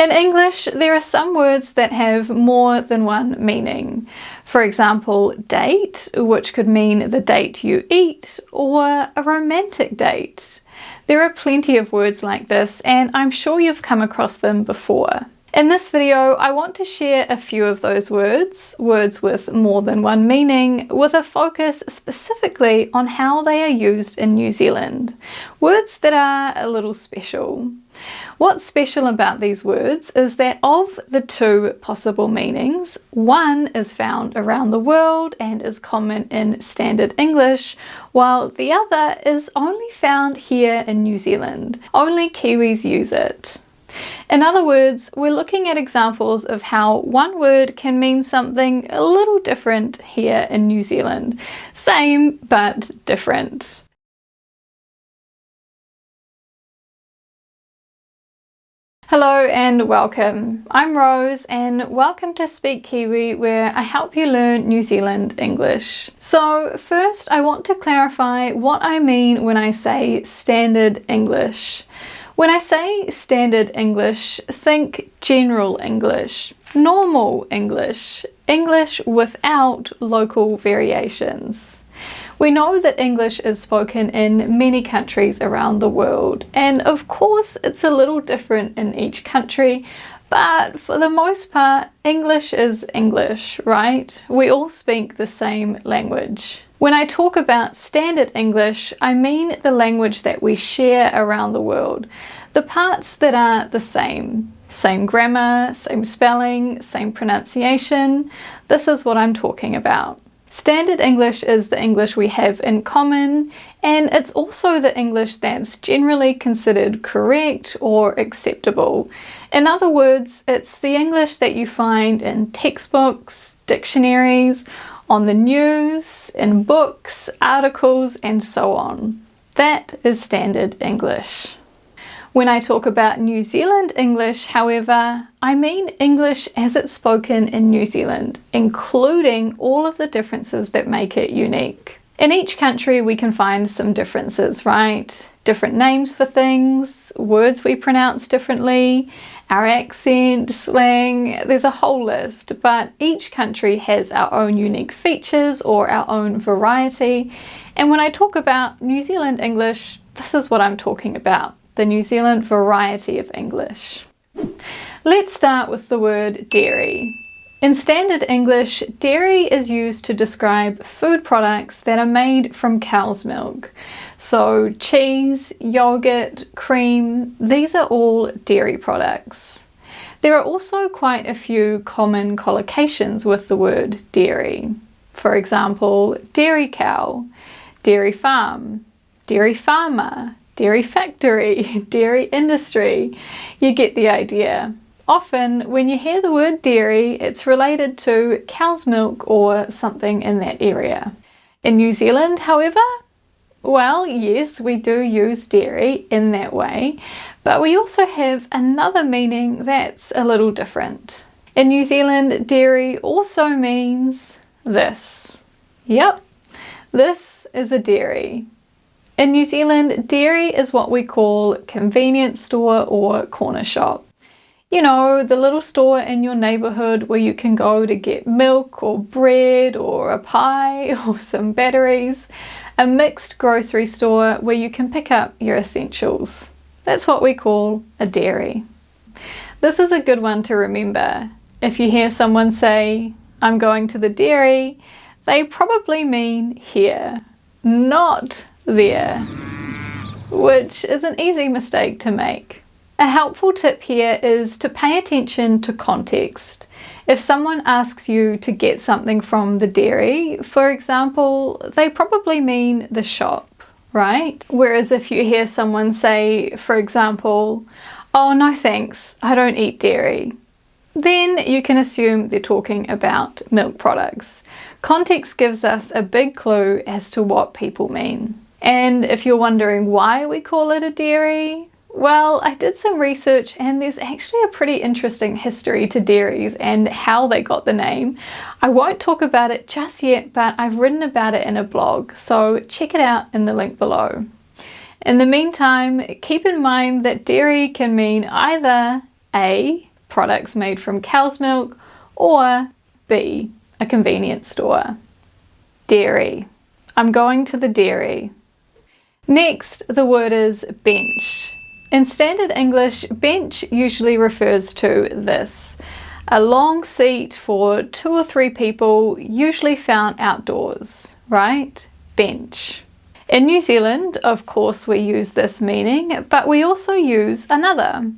In English, there are some words that have more than one meaning. For example, date, which could mean the date you eat, or a romantic date. There are plenty of words like this, and I'm sure you've come across them before. In this video, I want to share a few of those words with more than one meaning, with a focus specifically on how they are used in New Zealand. Words that are a little special. What's special about these words is that of the two possible meanings, one is found around the world and is common in standard English, while the other is only found here in New Zealand. Only Kiwis use it. In other words, we're looking at examples of how one word can mean something a little different here in New Zealand. Same, but different. Hello and welcome. I'm Rose and welcome to Speak Kiwi, where I help you learn New Zealand English. So first I want to clarify what I mean when I say standard English. When I say standard English, think general English, normal English, English without local variations. We know that English is spoken in many countries around the world, and of course it's a little different in each country, but for the most part, English is English, right? We all speak the same language. When I talk about standard English, I mean the language that we share around the world, the parts that are the same. Same grammar, same spelling, same pronunciation. This is what I'm talking about. Standard English is the English we have in common, and it's also the English that's generally considered correct or acceptable. In other words, it's the English that you find in textbooks, dictionaries, on the news, in books, articles, and so on. That is standard English. When I talk about New Zealand English, however, I mean English as it's spoken in New Zealand, including all of the differences that make it unique. In each country we can find some differences, right? Different names for things, words we pronounce differently, our accent, slang, there's a whole list, but each country has our own unique features or our own variety. And when I talk about New Zealand English, this is what I'm talking about. The New Zealand variety of English. Let's start with the word dairy. In standard English, dairy is used to describe food products that are made from cow's milk. So cheese, yogurt, cream, these are all dairy products. There are also quite a few common collocations with the word dairy. For example, dairy cow, dairy farm, dairy farmer, dairy factory, dairy industry. You get the idea. Often when you hear the word dairy, it's related to cow's milk or something in that area. In New Zealand, however, well, yes, we do use dairy in that way, but we also have another meaning that's a little different. In New Zealand, dairy also means this. Yep, this is a dairy. In New Zealand, dairy is what we call convenience store or corner shop. You know, the little store in your neighbourhood where you can go to get milk or bread or a pie or some batteries. A mixed grocery store where you can pick up your essentials. That's what we call a dairy. This is a good one to remember. If you hear someone say, "I'm going to the dairy," they probably mean here, not there, which is an easy mistake to make. A helpful tip here is to pay attention to context. If someone asks you to get something from the dairy, for example, they probably mean the shop, right? Whereas if you hear someone say, for example, "Oh, no thanks, I don't eat dairy," then you can assume they're talking about milk products. Context gives us a big clue as to what people mean. And if you're wondering why we call it a dairy, well, I did some research and there's actually a pretty interesting history to dairies and how they got the name. I won't talk about it just yet, but I've written about it in a blog, so check it out in the link below. In the meantime, keep in mind that dairy can mean either A, products made from cow's milk, or B, a convenience store. Dairy. I'm going to the dairy. Next, the word is bench. In standard English, bench usually refers to this: a long seat for 2 or 3 people, usually found outdoors, right? Bench. In New Zealand, of course, we use this meaning, but we also use another.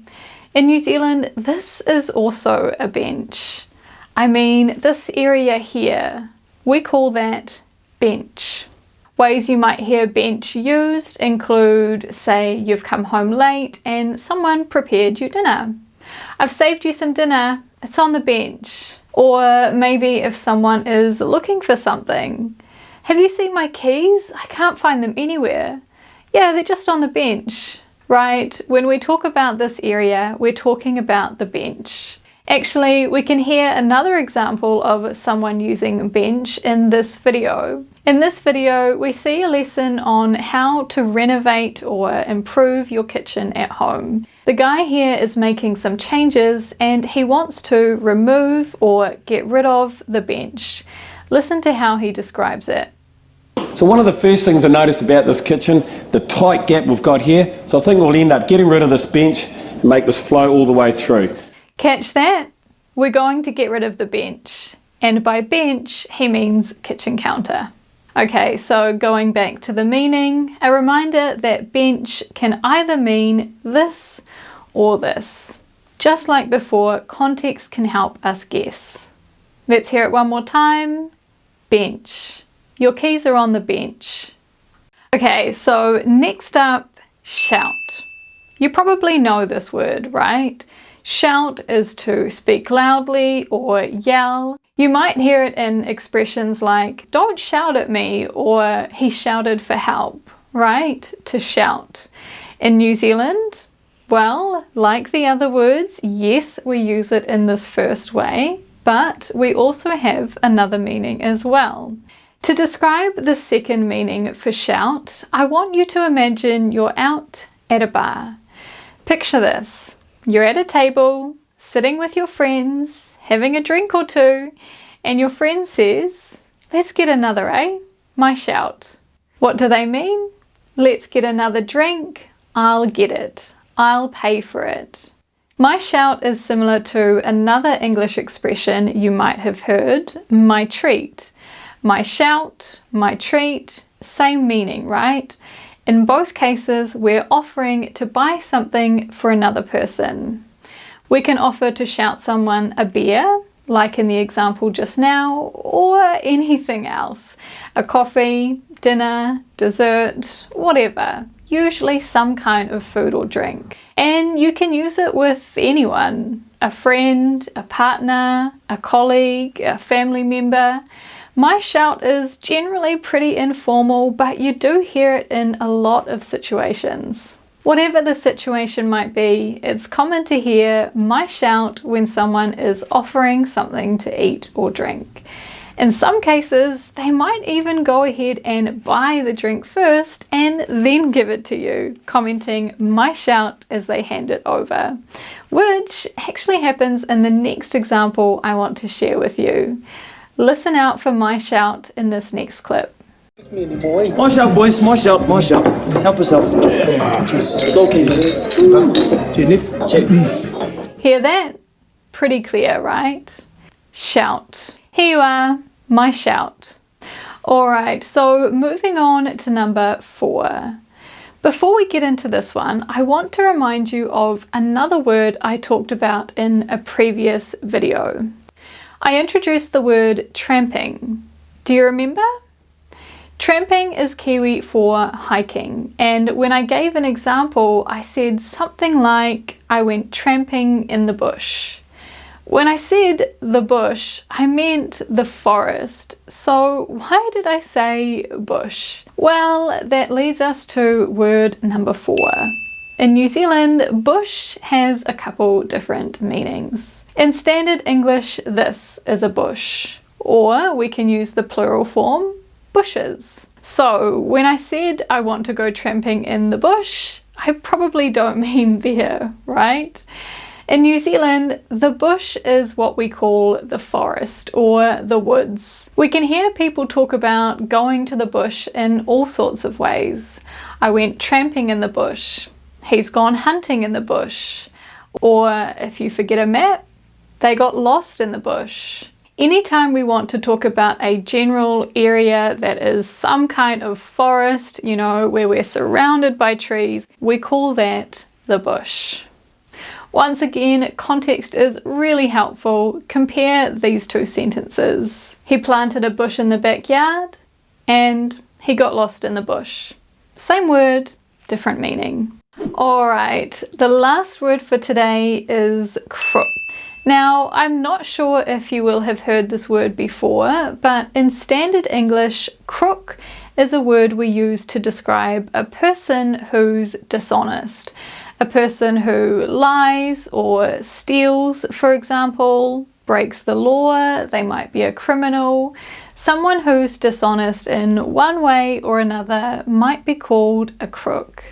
In New Zealand, this is also a bench. I mean, this area here, we call that bench. Ways you might hear bench used include, say, you've come home late and someone prepared you dinner. I've saved you some dinner, it's on the bench. Or maybe if someone is looking for something. Have you seen my keys? I can't find them anywhere. Yeah, they're just on the bench. Right, when we talk about this area, we're talking about the bench. Actually, we can hear another example of someone using bench in this video. In this video, we see a lesson on how to renovate or improve your kitchen at home. The guy here is making some changes and he wants to remove or get rid of the bench. Listen to how he describes it. So one of the first things I noticed about this kitchen, the tight gap we've got here, so I think we'll end up getting rid of this bench and make this flow all the way through. Catch that? We're going to get rid of the bench. And by bench, he means kitchen counter. Okay, so going back to the meaning, a reminder that bench can either mean this or this. Just like before, context can help us guess. Let's hear it one more time. Bench. Your keys are on the bench. Okay, so next up, shout. You probably know this word, right? Shout is to speak loudly or yell. You might hear it in expressions like, don't shout at me, or he shouted for help, right? To shout. In New Zealand, well, like the other words, yes, we use it in this first way, but we also have another meaning as well. To describe the second meaning for shout, I want you to imagine you're out at a bar. Picture this. You're at a table, sitting with your friends, having a drink or two, and your friend says, let's get another, eh? My shout. What do they mean? Let's get another drink. I'll get it. I'll pay for it. My shout is similar to another English expression you might have heard, my treat. My shout, my treat, same meaning, right? In both cases, we're offering to buy something for another person. We can offer to shout someone a beer, like in the example just now, or anything else. A coffee, dinner, dessert, whatever. Usually some kind of food or drink. And you can use it with anyone. A friend, a partner, a colleague, a family member. My shout is generally pretty informal, but you do hear it in a lot of situations. Whatever the situation might be, it's common to hear my shout when someone is offering something to eat or drink. In some cases, they might even go ahead and buy the drink first and then give it to you, commenting my shout as they hand it over, which actually happens in the next example I want to share with you. Listen out for my shout in this next clip. My shout, boys, my shout, my shout. Help yourself. Hear that? Pretty clear, right? Shout. Here you are, my shout. Alright, so moving on to number 4. Before we get into this one, I want to remind you of another word I talked about in a previous video. I introduced the word tramping. Do you remember? Tramping is Kiwi for hiking, and when I gave an example, I said something like, I went tramping in the bush. When I said the bush, I meant the forest. So why did I say bush? Well, that leads us to word number 4. In New Zealand, bush has a couple different meanings. In standard English, this is a bush, or we can use the plural form, bushes. So when I said I want to go tramping in the bush, I probably don't mean there, right? In New Zealand, the bush is what we call the forest or the woods. We can hear people talk about going to the bush in all sorts of ways. I went tramping in the bush. He's gone hunting in the bush. Or if you forget a map, they got lost in the bush. Anytime we want to talk about a general area that is some kind of forest, you know, where we're surrounded by trees, we call that the bush. Once again, context is really helpful. Compare these two sentences. He planted a bush in the backyard and he got lost in the bush. Same word, different meaning. Alright, the last word for today is crook. Now, I'm not sure if you will have heard this word before, but in standard English, crook is a word we use to describe a person who's dishonest. A person who lies or steals, for example, breaks the law, they might be a criminal. Someone who's dishonest in one way or another might be called a crook.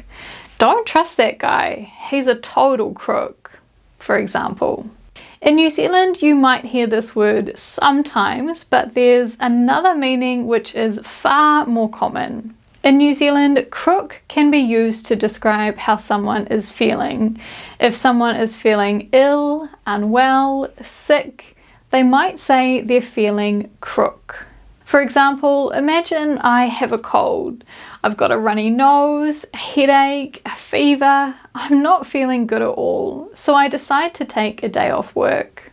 Don't trust that guy, he's a total crook, for example. In New Zealand, you might hear this word sometimes, but there's another meaning which is far more common. In New Zealand, crook can be used to describe how someone is feeling. If someone is feeling ill, unwell, sick, they might say they're feeling crook. For example, imagine I have a cold. I've got a runny nose, a headache, a fever. I'm not feeling good at all, so I decide to take a day off work.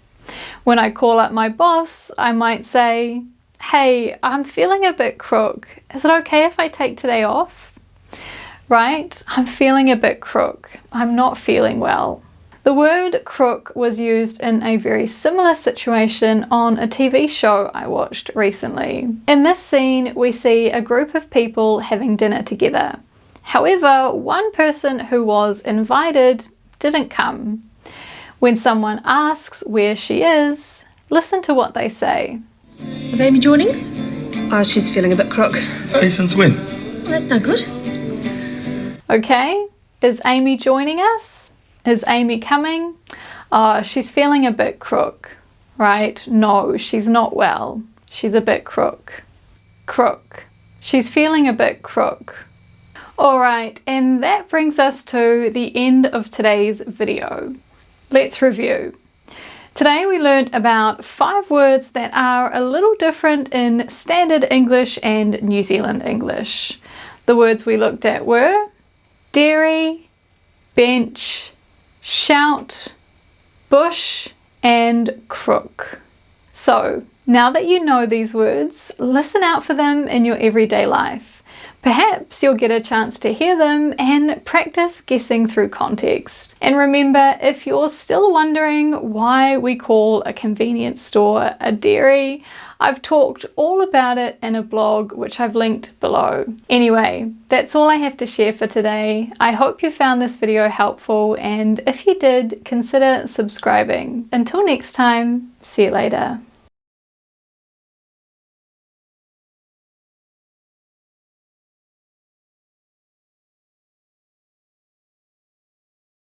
When I call up my boss, I might say, "Hey, I'm feeling a bit crook. Is it okay if I take today off?" Right? I'm feeling a bit crook. I'm not feeling well. The word crook was used in a very similar situation on a TV show I watched recently. In this scene, we see a group of people having dinner together. However, one person who was invited didn't come. When someone asks where she is, listen to what they say. Is Amy joining us? Oh, she's feeling a bit crook. Hey, since when? Well, that's no good. Okay, is Amy joining us? Is Amy coming? Oh, she's feeling a bit crook. Right? No, she's not well. She's a bit crook. Crook. She's feeling a bit crook. Alright, and that brings us to the end of today's video. Let's review. Today we learned about 5 words that are a little different in standard English and New Zealand English. The words we looked at were dairy, bench, shout, bush, and crook. So, now that you know these words, listen out for them in your everyday life. Perhaps you'll get a chance to hear them and practice guessing through context. And remember, if you're still wondering why we call a convenience store a dairy, I've talked all about it in a blog which I've linked below. Anyway, that's all I have to share for today. I hope you found this video helpful, and if you did, consider subscribing. Until next time, see you later.